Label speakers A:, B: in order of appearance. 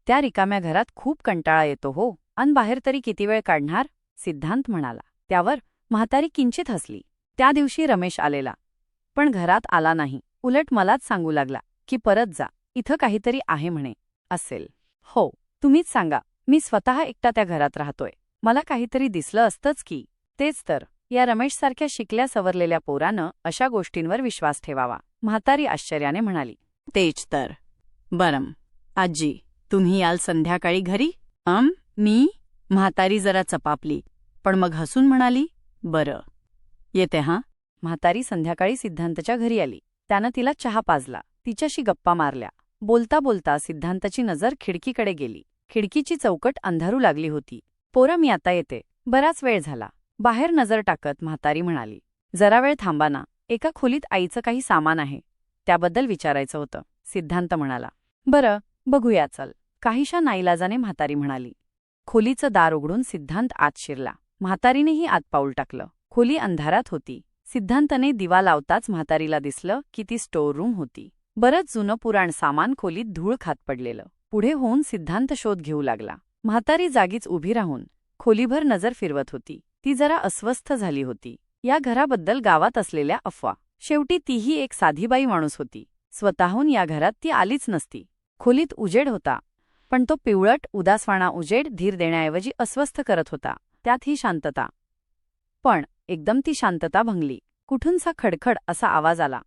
A: त्या रिकाम्या घरात खूप कंटाळा येतो हो, अन बाहेर तरी किती वेळ काढणार, सिद्धांत म्हणाला. त्यावर म्हातारी किंचित हसली. त्या दिवशी रमेश आलेला, पण घरात आला नाही. उलट मलाच सांगू लागला की परत जा, इथं काहीतरी आहे म्हणे. असेल. हो, तुम्हीच सांगा. मी स्वतः एकटा त्या घरात राहतोय. मला काहीतरी दिसलं असतंच की. तेच तर, या रमेशसारख्या शिकल्या सवरलेल्या पोरानं अशा गोष्टींवर विश्वास ठेवावा, म्हातारी आश्चर्याने म्हणाली. तेच तर. बरं आजी, तुम्ही याल संध्याकाळी घरी? मी? म्हातारी जरा चपापली, पण मग हसून म्हणाली, बरं, येते हां. म्हातारी संध्याकाळी सिद्धांतच्या घरी आली. त्यानं तिला चहा पाजला, तिच्याशी गप्पा मारल्या. बोलता बोलता सिद्धांताची नजर खिडकीकडे गेली. खिडकीची चौकट अंधारू लागली होती. पोरं, मी आता येते, बराच वेळ झाला. बाहेर नजर टाकत म्हातारी म्हणाली. जरा वेळ थांबा ना, एका खोलीत आईचं काही सामान आहे, त्याबद्दल विचारायचं होतं, सिद्धांत म्हणाला. बरं, बघूया चल, काहीशा नाईलाजाने म्हातारी म्हणाली. खोलीचं दार उघडून सिद्धांत आत शिरला. म्हातारीनेही आत पाऊल टाकलं. खोली अंधारात होती. सिद्धांतने दिवा लावताच म्हातारीला दिसलं की ती स्टोअर रूम होती. बरंच जुनं पुराण सामान खोलीत धूळ खात पडलेलं. पुढे होऊन सिद्धांत शोध घेऊ लागला. म्हातारी जागीच उभी राहून खोलीभर नजर फिरवत होती. ती जरा अस्वस्थ झाली होती. या घराबद्दल गावात असलेल्या अफवा, शेवटी तीही एक साधीबाई माणूस होती. स्वतःहून या घरात ती आलीच नसती. खोलीत उजेड होता, पण तो पिवळट उदासवाणा उजेड धीर देण्याऐवजी अस्वस्थ करत होता. त्यात ही शांतता. पण एकदम ती शांतता भंगली. कुठूनसा खडखड असा आवाज आला.